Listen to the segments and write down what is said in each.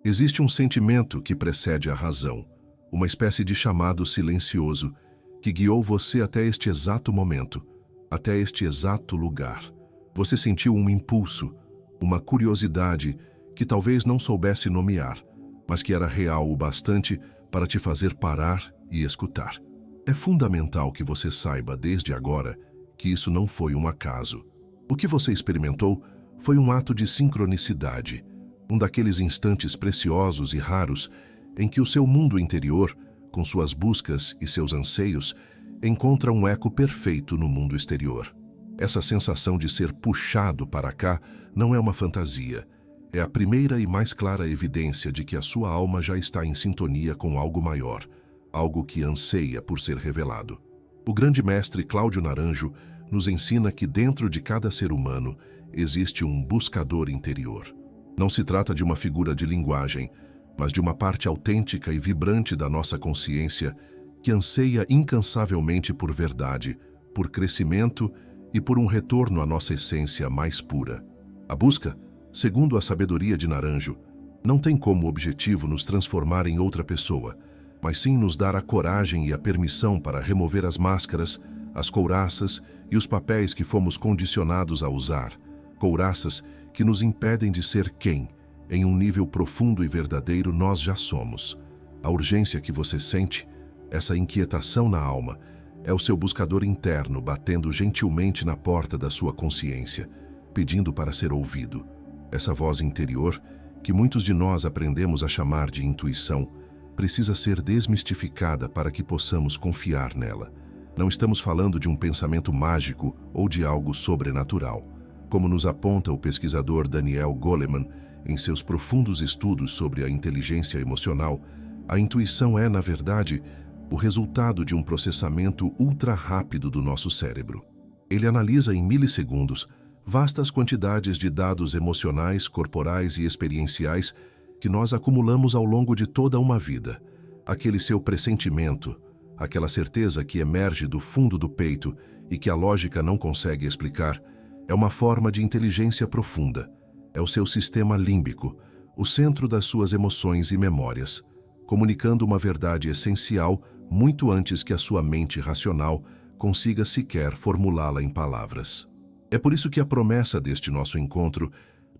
Existe um sentimento que precede a razão, uma espécie de chamado silencioso que guiou você até este exato momento, até este exato lugar. Você sentiu um impulso, uma curiosidade que talvez não soubesse nomear, mas que era real o bastante para te fazer parar e escutar. É fundamental que você saiba desde agora que isso não foi um acaso. O que você experimentou foi um ato de sincronicidade, um daqueles instantes preciosos e raros em que o seu mundo interior, com suas buscas e seus anseios, encontra um eco perfeito no mundo exterior. Essa sensação de ser puxado para cá não é uma fantasia. É a primeira e mais clara evidência de que a sua alma já está em sintonia com algo maior, algo que anseia por ser revelado. O grande mestre Cláudio Naranjo nos ensina que dentro de cada ser humano existe um buscador interior. Não se trata de uma figura de linguagem, mas de uma parte autêntica e vibrante da nossa consciência que anseia incansavelmente por verdade, por crescimento e por um retorno à nossa essência mais pura. A busca, segundo a sabedoria de Naranjo, não tem como objetivo nos transformar em outra pessoa, mas sim nos dar a coragem e a permissão para remover as máscaras, as couraças e os papéis que fomos condicionados a usar, couraças que nos impedem de ser quem, em um nível profundo e verdadeiro, nós já somos. A urgência que você sente, essa inquietação na alma, é o seu buscador interno batendo gentilmente na porta da sua consciência, pedindo para ser ouvido. Essa voz interior, que muitos de nós aprendemos a chamar de intuição, precisa ser desmistificada para que possamos confiar nela. Não estamos falando de um pensamento mágico ou de algo sobrenatural. Como nos aponta o pesquisador Daniel Goleman em seus profundos estudos sobre a inteligência emocional, a intuição é, na verdade, o resultado de um processamento ultra-rápido do nosso cérebro. Ele analisa em milissegundos vastas quantidades de dados emocionais, corporais e experienciais que nós acumulamos ao longo de toda uma vida. Aquele seu pressentimento, aquela certeza que emerge do fundo do peito e que a lógica não consegue explicar, é uma forma de inteligência profunda. É o seu sistema límbico, o centro das suas emoções e memórias, comunicando uma verdade essencial muito antes que a sua mente racional consiga sequer formulá-la em palavras. É por isso que a promessa deste nosso encontro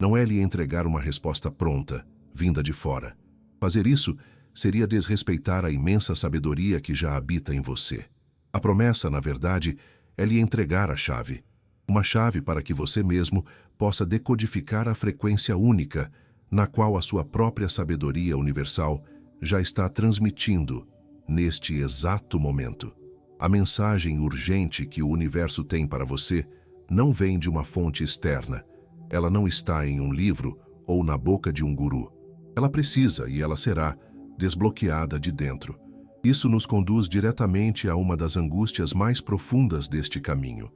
não é lhe entregar uma resposta pronta, vinda de fora. Fazer isso seria desrespeitar a imensa sabedoria que já habita em você. A promessa, na verdade, é lhe entregar a chave. Uma chave para que você mesmo possa decodificar a frequência única na qual a sua própria sabedoria universal já está transmitindo neste exato momento. A mensagem urgente que o universo tem para você não vem de uma fonte externa. Ela não está em um livro ou na boca de um guru. Ela precisa e ela será desbloqueada de dentro. Isso nos conduz diretamente a uma das angústias mais profundas deste caminho.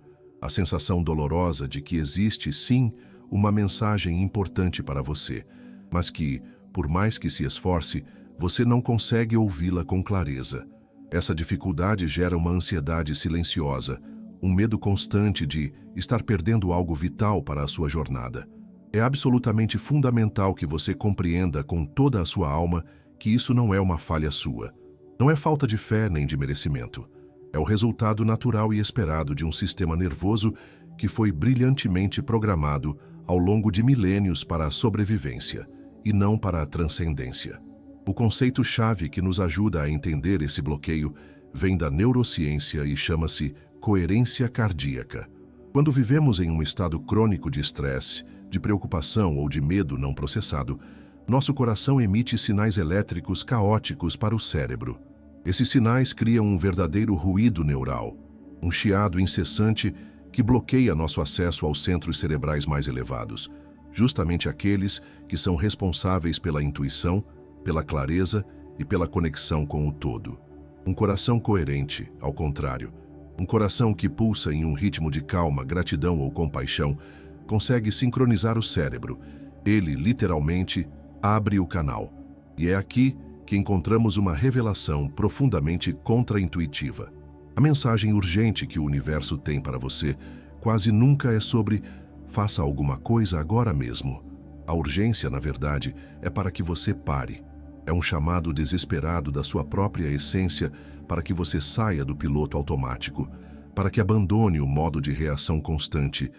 A sensação dolorosa de que existe, sim, uma mensagem importante para você, mas que, por mais que se esforce, você não consegue ouvi-la com clareza. Essa dificuldade gera uma ansiedade silenciosa, um medo constante de estar perdendo algo vital para a sua jornada. É absolutamente fundamental que você compreenda com toda a sua alma que isso não é uma falha sua. Não é falta de fé nem de merecimento. É o resultado natural e esperado de um sistema nervoso que foi brilhantemente programado ao longo de milênios para a sobrevivência e não para a transcendência. O conceito-chave que nos ajuda a entender esse bloqueio vem da neurociência e chama-se coerência cardíaca. Quando vivemos em um estado crônico de estresse, de preocupação ou de medo não processado, nosso coração emite sinais elétricos caóticos para o cérebro. Esses sinais criam um verdadeiro ruído neural, um chiado incessante que bloqueia nosso acesso aos centros cerebrais mais elevados, justamente aqueles que são responsáveis pela intuição, pela clareza e pela conexão com o todo. Um coração coerente, ao contrário, um coração que pulsa em um ritmo de calma, gratidão ou compaixão, consegue sincronizar o cérebro. Ele, literalmente, abre o canal. E é aqui que encontramos uma revelação profundamente contra-intuitiva. A mensagem urgente que o universo tem para você quase nunca é sobre "faça alguma coisa agora mesmo". A urgência, na verdade, é para que você pare. É um chamado desesperado da sua própria essência para que você saia do piloto automático, para que abandone o modo de reação constante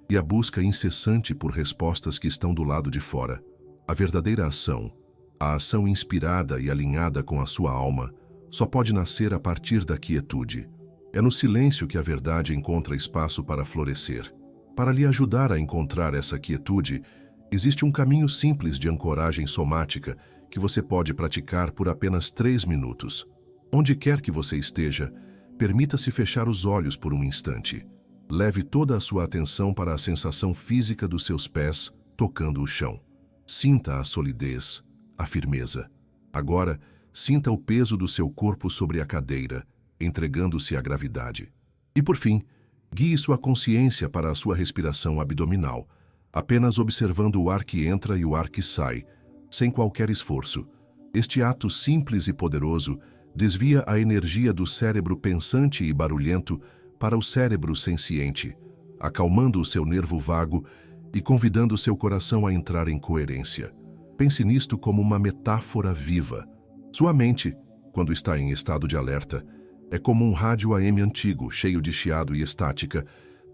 e a busca incessante por respostas que estão do lado de fora. A verdadeira ação, a ação inspirada e alinhada com a sua alma, só pode nascer a partir da quietude. É no silêncio que a verdade encontra espaço para florescer. Para lhe ajudar a encontrar essa quietude, existe um caminho simples de ancoragem somática que você pode praticar por apenas 3 minutos. Onde quer que você esteja, permita-se fechar os olhos por um instante. Leve toda a sua atenção para a sensação física dos seus pés tocando o chão. Sinta a solidez, a firmeza. Agora, sinta o peso do seu corpo sobre a cadeira, entregando-se à gravidade. E por fim, guie sua consciência para a sua respiração abdominal, apenas observando o ar que entra e o ar que sai, sem qualquer esforço. Este ato simples e poderoso desvia a energia do cérebro pensante e barulhento para o cérebro senciente, acalmando o seu nervo vago e convidando seu coração a entrar em coerência. Pense nisto como uma metáfora viva. Sua mente, quando está em estado de alerta, é como um rádio AM antigo, cheio de chiado e estática,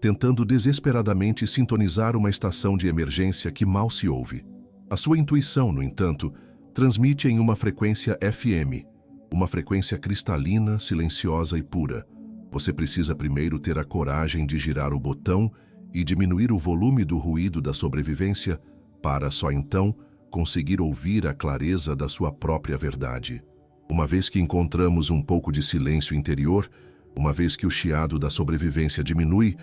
tentando desesperadamente sintonizar uma estação de emergência que mal se ouve. A sua intuição, no entanto, transmite em uma frequência FM, uma frequência cristalina, silenciosa e pura. Você precisa primeiro ter a coragem de girar o botão e diminuir o volume do ruído da sobrevivência para só então conseguir ouvir a clareza da sua própria verdade. Uma vez que encontramos um pouco de silêncio interior, uma vez que o chiado da sobrevivência diminui,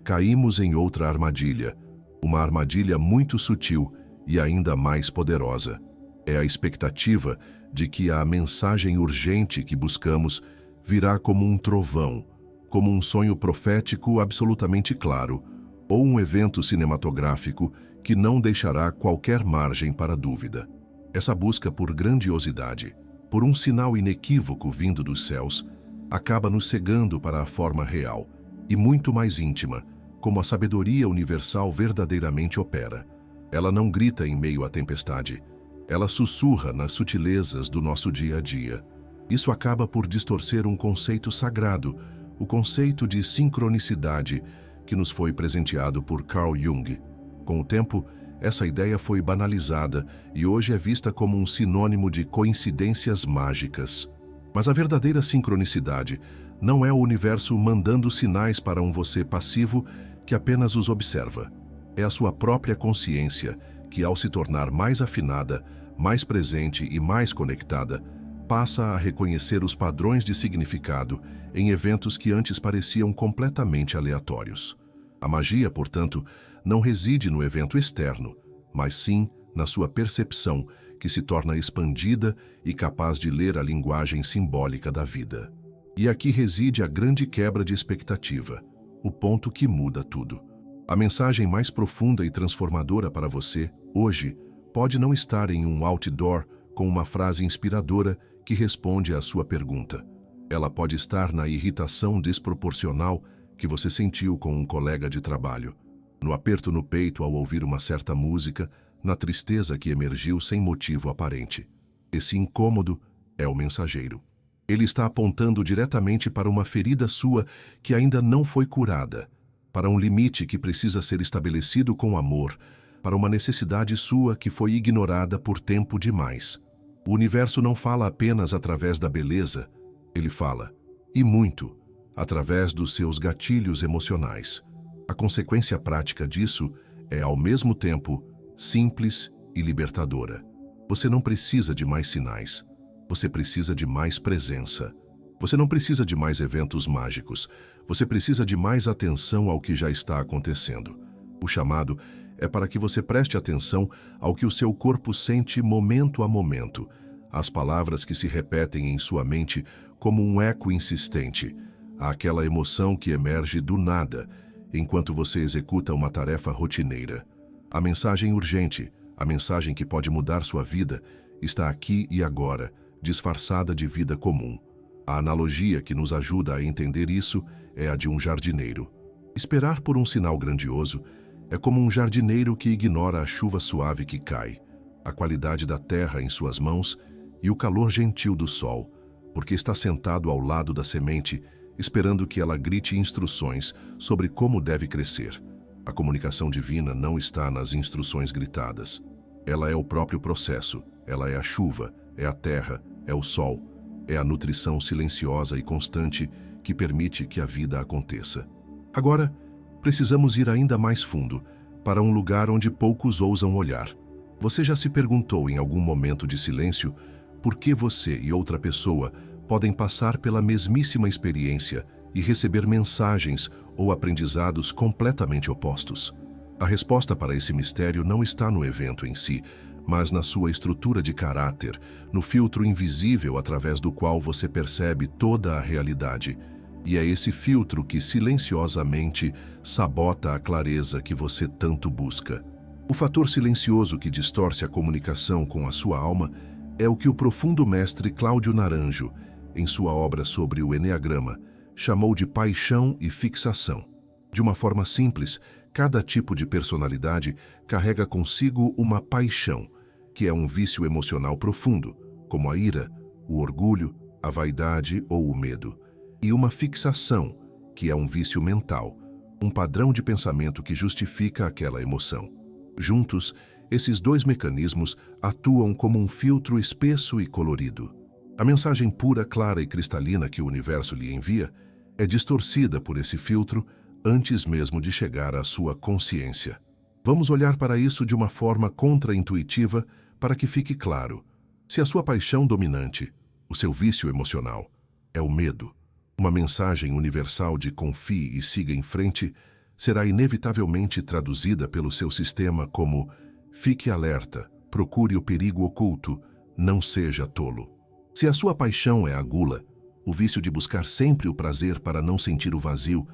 caímos em outra armadilha, uma armadilha muito sutil e ainda mais poderosa. É a expectativa de que a mensagem urgente que buscamos virá como um trovão, como um sonho profético absolutamente claro, ou um evento cinematográfico que não deixará qualquer margem para dúvida. Essa busca por grandiosidade, por um sinal inequívoco vindo dos céus, acaba nos cegando para a forma real e muito mais íntima, como a sabedoria universal verdadeiramente opera. Ela não grita em meio à tempestade, ela sussurra nas sutilezas do nosso dia a dia. Isso acaba por distorcer um conceito sagrado, o conceito de sincronicidade que nos foi presenteado por Carl Jung. Com o tempo, essa ideia foi banalizada e hoje é vista como um sinônimo de coincidências mágicas. Mas a verdadeira sincronicidade não é o universo mandando sinais para um você passivo que apenas os observa. É a sua própria consciência que, ao se tornar mais afinada, mais presente e mais conectada, passa a reconhecer os padrões de significado em eventos que antes pareciam completamente aleatórios. A magia, portanto, não reside no evento externo, mas sim na sua percepção, que se torna expandida e capaz de ler a linguagem simbólica da vida. E aqui reside a grande quebra de expectativa, o ponto que muda tudo. A mensagem mais profunda e transformadora para você, hoje, pode não estar em um outdoor com uma frase inspiradora que responde à sua pergunta. Ela pode estar na irritação desproporcional que você sentiu com um colega de trabalho, no aperto no peito ao ouvir uma certa música, na tristeza que emergiu sem motivo aparente. Esse incômodo é o mensageiro. Ele está apontando diretamente para uma ferida sua que ainda não foi curada, para um limite que precisa ser estabelecido com amor, para uma necessidade sua que foi ignorada por tempo demais. O universo não fala apenas através da beleza, ele fala, e muito, através dos seus gatilhos emocionais. A consequência prática disso é, ao mesmo tempo, simples e libertadora. Você não precisa de mais sinais. Você precisa de mais presença. Você não precisa de mais eventos mágicos. Você precisa de mais atenção ao que já está acontecendo. O chamado é para que você preste atenção ao que o seu corpo sente momento a momento, às palavras que se repetem em sua mente como um eco insistente, àquela emoção que emerge do nada, enquanto você executa uma tarefa rotineira. A mensagem urgente, a mensagem que pode mudar sua vida, está aqui e agora, disfarçada de vida comum. A analogia que nos ajuda a entender isso é a de um jardineiro. Esperar por um sinal grandioso É como um jardineiro que ignora a chuva suave que cai, a qualidade da terra em suas mãos e o calor gentil do sol, porque está sentado ao lado da semente, esperando que ela grite instruções sobre como deve crescer. A comunicação divina não está nas instruções gritadas. Ela é o próprio processo, ela é a chuva, é a terra, é o sol, é a nutrição silenciosa e constante que permite que a vida aconteça. Agora, precisamos ir ainda mais fundo, para um lugar onde poucos ousam olhar. Você já se perguntou em algum momento de silêncio por que você e outra pessoa podem passar pela mesmíssima experiência e receber mensagens ou aprendizados completamente opostos? A resposta para esse mistério não está no evento em si, mas na sua estrutura de caráter, no filtro invisível através do qual você percebe toda a realidade. E é esse filtro que silenciosamente sabota a clareza que você tanto busca. O fator silencioso que distorce a comunicação com a sua alma é o que o profundo mestre Cláudio Naranjo, em sua obra sobre o Eneagrama, chamou de paixão e fixação. De uma forma simples, cada tipo de personalidade carrega consigo uma paixão, que é um vício emocional profundo, como a ira, o orgulho, a vaidade ou o medo, e uma fixação, que é um vício mental, um padrão de pensamento que justifica aquela emoção. Juntos, esses dois mecanismos atuam como um filtro espesso e colorido. A mensagem pura, clara e cristalina que o universo lhe envia é distorcida por esse filtro antes mesmo de chegar à sua consciência. Vamos olhar para isso de uma forma contraintuitiva para que fique claro. Se a sua paixão dominante, o seu vício emocional, é o medo, uma mensagem universal de confie e siga em frente, será inevitavelmente traduzida pelo seu sistema como fique alerta, procure o perigo oculto, não seja tolo. Se a sua paixão é a gula, o vício de buscar sempre o prazer para não sentir o vazio,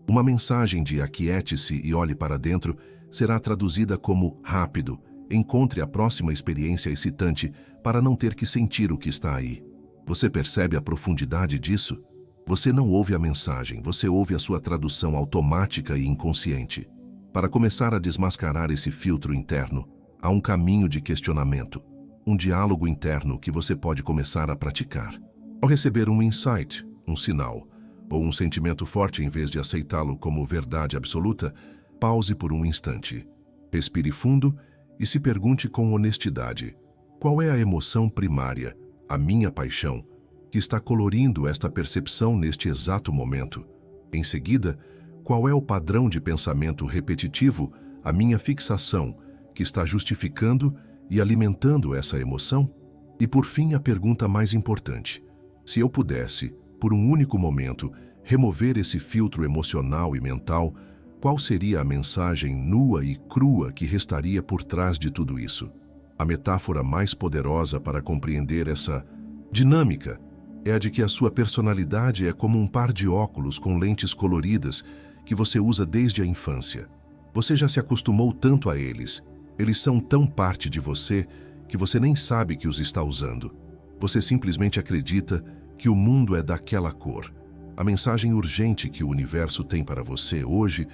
uma mensagem de aquiete-se e olhe para dentro será traduzida como rápido, encontre a próxima experiência excitante para não ter que sentir o que está aí. Você percebe a profundidade disso? Você não ouve a mensagem, você ouve a sua tradução automática e inconsciente. Para começar a desmascarar esse filtro interno, há um caminho de questionamento, um diálogo interno que você pode começar a praticar. Ao receber um insight, um sinal, ou um sentimento forte em vez de aceitá-lo como verdade absoluta, pause por um instante. Respire fundo e se pergunte com honestidade: qual é a emoção primária, a minha paixão, que está colorindo esta percepção neste exato momento? Em seguida, qual é o padrão de pensamento repetitivo, a minha fixação, que está justificando e alimentando essa emoção? E por fim, a pergunta mais importante: se eu pudesse, por um único momento, remover esse filtro emocional e mental, qual seria a mensagem nua e crua que restaria por trás de tudo isso? A metáfora mais poderosa para compreender essa dinâmica é a de que a sua personalidade é como um par de óculos com lentes coloridas que você usa desde a infância. Você já se acostumou tanto a eles, eles são tão parte de você que você nem sabe que os está usando. Você simplesmente acredita que o mundo é daquela cor. A mensagem urgente que o universo tem para você hoje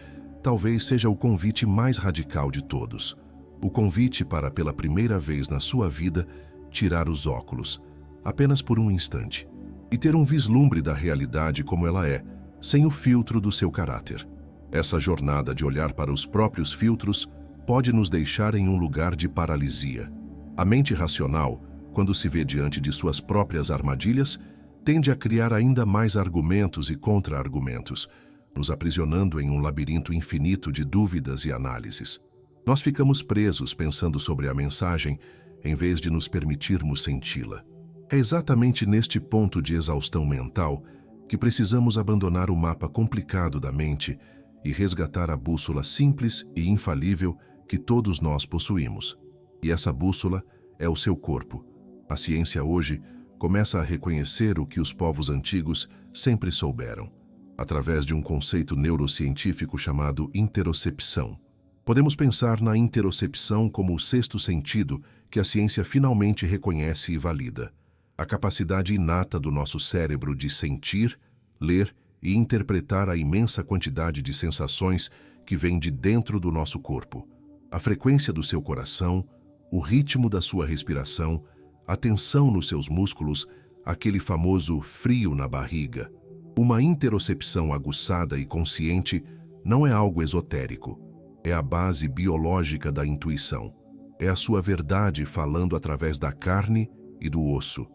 talvez seja o convite mais radical de todos. O convite para, pela primeira vez na sua vida, tirar os óculos, apenas por um instante, e ter um vislumbre da realidade como ela é, sem o filtro do seu caráter. Essa jornada de olhar para os próprios filtros pode nos deixar em um lugar de paralisia. A mente racional, quando se vê diante de suas próprias armadilhas, tende a criar ainda mais argumentos e contra-argumentos, nos aprisionando em um labirinto infinito de dúvidas e análises. Nós ficamos presos pensando sobre a mensagem, em vez de nos permitirmos senti-la. É exatamente neste ponto de exaustão mental que precisamos abandonar o mapa complicado da mente e resgatar a bússola simples e infalível que todos nós possuímos. E essa bússola é o seu corpo. A ciência hoje começa a reconhecer o que os povos antigos sempre souberam, através de um conceito neurocientífico chamado interocepção. Podemos pensar na interocepção como o sexto sentido que a ciência finalmente reconhece e valida. A capacidade inata do nosso cérebro de sentir, ler e interpretar a imensa quantidade de sensações que vem de dentro do nosso corpo. A frequência do seu coração, o ritmo da sua respiração, a tensão nos seus músculos, aquele famoso frio na barriga. Uma interocepção aguçada e consciente não é algo esotérico. É a base biológica da intuição. É a sua verdade falando através da carne e do osso.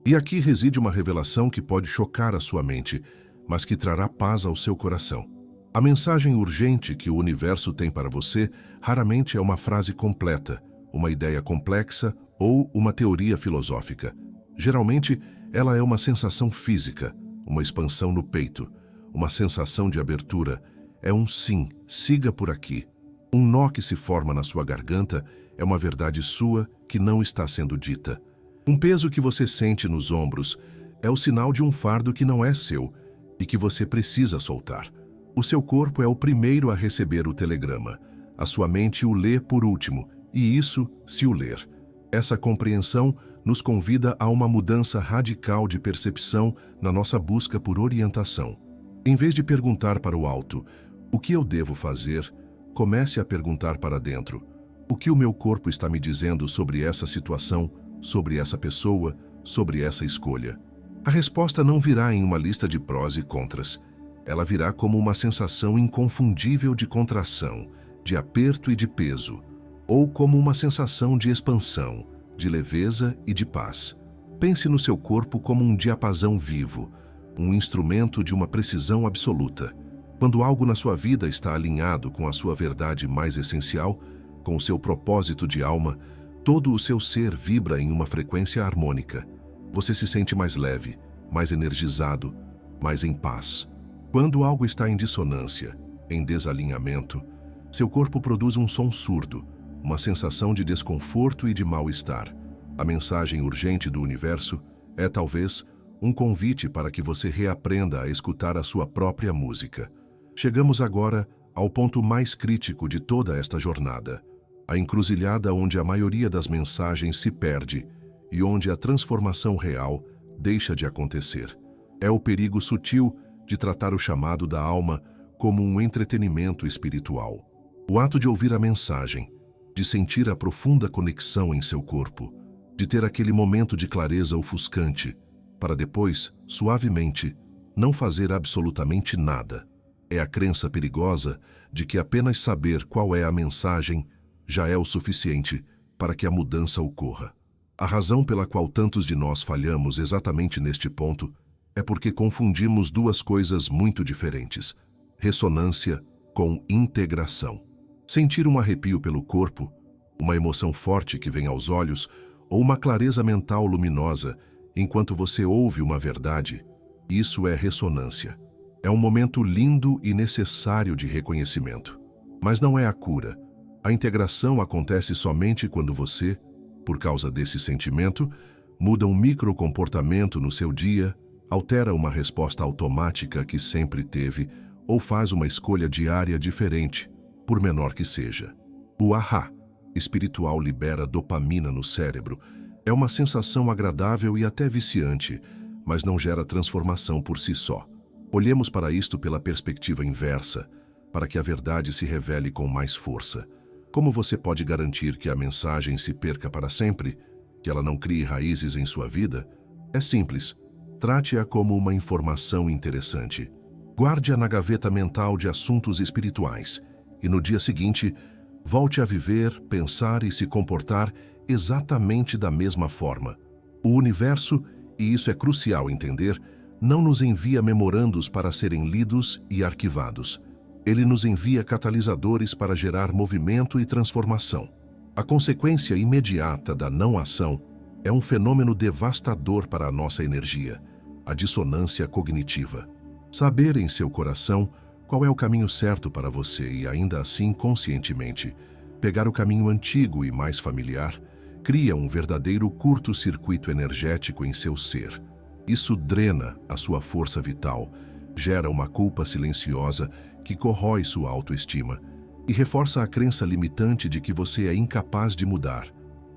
E aqui reside uma revelação que pode chocar a sua mente, mas que trará paz ao seu coração. A mensagem urgente que o universo tem para você raramente é uma frase completa, uma ideia complexa ou uma teoria filosófica. Geralmente, ela é uma sensação física, uma expansão no peito, uma sensação de abertura. É um sim, siga por aqui. Um nó que se forma na sua garganta é uma verdade sua que não está sendo dita. Um peso que você sente nos ombros é o sinal de um fardo que não é seu e que você precisa soltar. O seu corpo é o primeiro a receber o telegrama. A sua mente o lê por último, e isso se o ler. Essa compreensão nos convida a uma mudança radical de percepção na nossa busca por orientação. Em vez de perguntar para o alto, o que eu devo fazer, comece a perguntar para dentro. O que o meu corpo está me dizendo sobre essa situação, sobre essa pessoa, sobre essa escolha? A resposta não virá em uma lista de prós e contras. Ela virá como uma sensação inconfundível de contração, de aperto e de peso, ou como uma sensação de expansão, de leveza e de paz. Pense no seu corpo como um diapasão vivo, um instrumento de uma precisão absoluta. Quando algo na sua vida está alinhado com a sua verdade mais essencial, com o seu propósito de alma, todo o seu ser vibra em uma frequência harmônica. Você se sente mais leve, mais energizado, mais em paz. Quando algo está em dissonância, em desalinhamento, seu corpo produz um som surdo, uma sensação de desconforto e de mal-estar. A mensagem urgente do universo é, talvez, um convite para que você reaprenda a escutar a sua própria música. Chegamos agora ao ponto mais crítico de toda esta jornada, a encruzilhada onde a maioria das mensagens se perde e onde a transformação real deixa de acontecer. É o perigo sutil de tratar o chamado da alma como um entretenimento espiritual. O ato de ouvir a mensagem, de sentir a profunda conexão em seu corpo, de ter aquele momento de clareza ofuscante, para depois, suavemente, não fazer absolutamente nada. É a crença perigosa de que apenas saber qual é a mensagem já é o suficiente para que a mudança ocorra. A razão pela qual tantos de nós falhamos exatamente neste ponto é porque confundimos duas coisas muito diferentes: ressonância com integração. Sentir um arrepio pelo corpo, uma emoção forte que vem aos olhos ou uma clareza mental luminosa enquanto você ouve uma verdade, isso é ressonância. É um momento lindo e necessário de reconhecimento. Mas não é a cura. A integração acontece somente quando você, por causa desse sentimento, muda um microcomportamento no seu dia, altera uma resposta automática que sempre teve ou faz uma escolha diária diferente, por menor que seja. O ahá espiritual libera dopamina no cérebro. É uma sensação agradável e até viciante, mas não gera transformação por si só. Olhemos para isto pela perspectiva inversa, para que a verdade se revele com mais força. Como você pode garantir que a mensagem se perca para sempre, que ela não crie raízes em sua vida? É simples. Trate-a como uma informação interessante. Guarde-a na gaveta mental de assuntos espirituais e no dia seguinte, volte a viver, pensar e se comportar exatamente da mesma forma. O universo, e isso é crucial entender, não nos envia memorandos para serem lidos e arquivados. Ele nos envia catalisadores para gerar movimento e transformação. A consequência imediata da não-ação é um fenômeno devastador para a nossa energia, a dissonância cognitiva. Saber em seu coração qual é o caminho certo para você e ainda assim conscientemente pegar o caminho antigo e mais familiar cria um verdadeiro curto-circuito energético em seu ser. Isso drena a sua força vital, gera uma culpa silenciosa que corrói sua autoestima e reforça a crença limitante de que você é incapaz de mudar.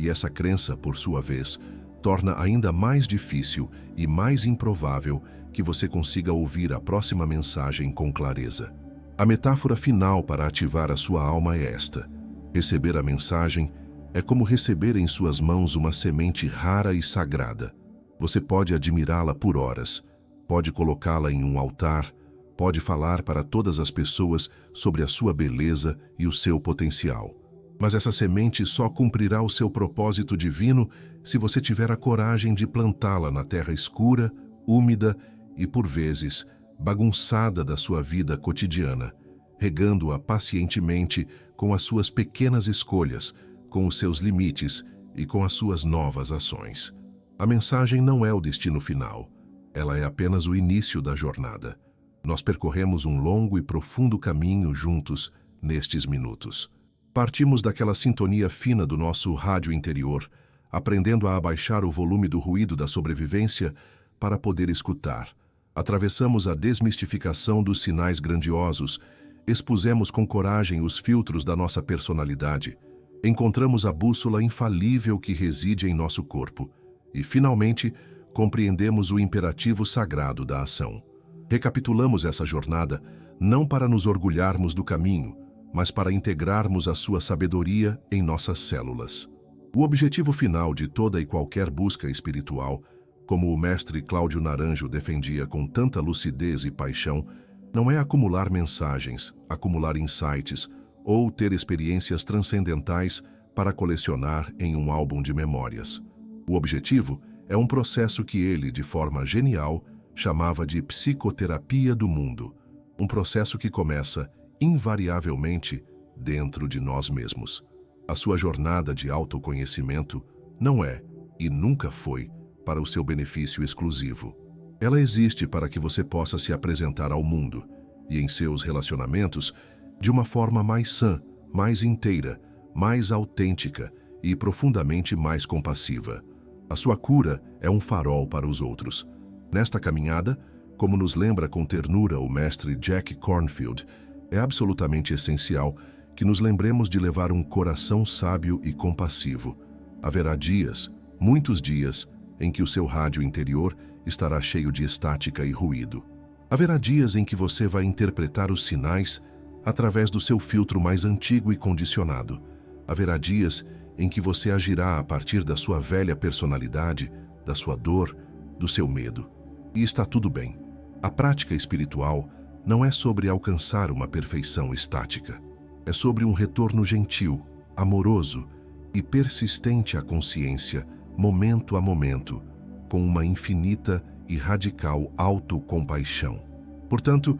E essa crença, por sua vez, torna ainda mais difícil e mais improvável que você consiga ouvir a próxima mensagem com clareza. A metáfora final para ativar a sua alma é esta: receber a mensagem é como receber em suas mãos uma semente rara e sagrada. Você pode admirá-la por horas, pode colocá-la em um altar, pode falar para todas as pessoas sobre a sua beleza e o seu potencial. Mas essa semente só cumprirá o seu propósito divino se você tiver a coragem de plantá-la na terra escura, úmida e, por vezes, bagunçada da sua vida cotidiana, regando-a pacientemente com as suas pequenas escolhas, com os seus limites e com as suas novas ações. A mensagem não é o destino final, ela é apenas o início da jornada. Nós percorremos um longo e profundo caminho juntos nestes minutos. Partimos daquela sintonia fina do nosso rádio interior, aprendendo a abaixar o volume do ruído da sobrevivência para poder escutar. Atravessamos a desmistificação dos sinais grandiosos, expusemos com coragem os filtros da nossa personalidade, encontramos a bússola infalível que reside em nosso corpo e, finalmente, compreendemos o imperativo sagrado da ação. Recapitulamos essa jornada não para nos orgulharmos do caminho, mas para integrarmos a sua sabedoria em nossas células. O objetivo final de toda e qualquer busca espiritual, como o mestre Cláudio Naranjo defendia com tanta lucidez e paixão, não é acumular mensagens, acumular insights ou ter experiências transcendentais para colecionar em um álbum de memórias. O objetivo é um processo que ele, de forma genial, chamava de psicoterapia do mundo, um processo que começa invariavelmente dentro de nós mesmos. A sua jornada de autoconhecimento não é, e nunca foi, para o seu benefício exclusivo. Ela existe para que você possa se apresentar ao mundo e em seus relacionamentos de uma forma mais sã, mais inteira, mais autêntica e profundamente mais compassiva. A sua cura é um farol para os outros. Nesta caminhada, como nos lembra com ternura o mestre Jack Kornfield, é absolutamente essencial que nos lembremos de levar um coração sábio e compassivo. Haverá dias, muitos dias, em que o seu rádio interior estará cheio de estática e ruído. Haverá dias em que você vai interpretar os sinais através do seu filtro mais antigo e condicionado. Haverá dias em que você agirá a partir da sua velha personalidade, da sua dor, do seu medo. E está tudo bem. A prática espiritual não é sobre alcançar uma perfeição estática. É sobre um retorno gentil, amoroso e persistente à consciência, momento a momento, com uma infinita e radical autocompaixão. Portanto,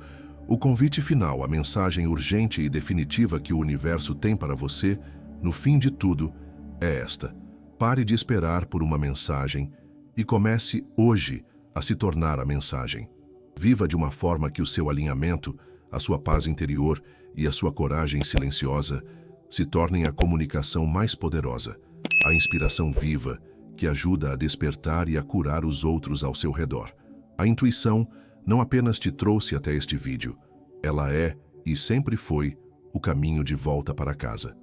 o convite final, a mensagem urgente e definitiva que o universo tem para você, no fim de tudo, é esta: pare de esperar por uma mensagem e comece hoje a se tornar a mensagem. Viva de uma forma que o seu alinhamento, a sua paz interior e a sua coragem silenciosa se tornem a comunicação mais poderosa, a inspiração viva que ajuda a despertar e a curar os outros ao seu redor. A intuição não apenas te trouxe até este vídeo, ela é e sempre foi o caminho de volta para casa.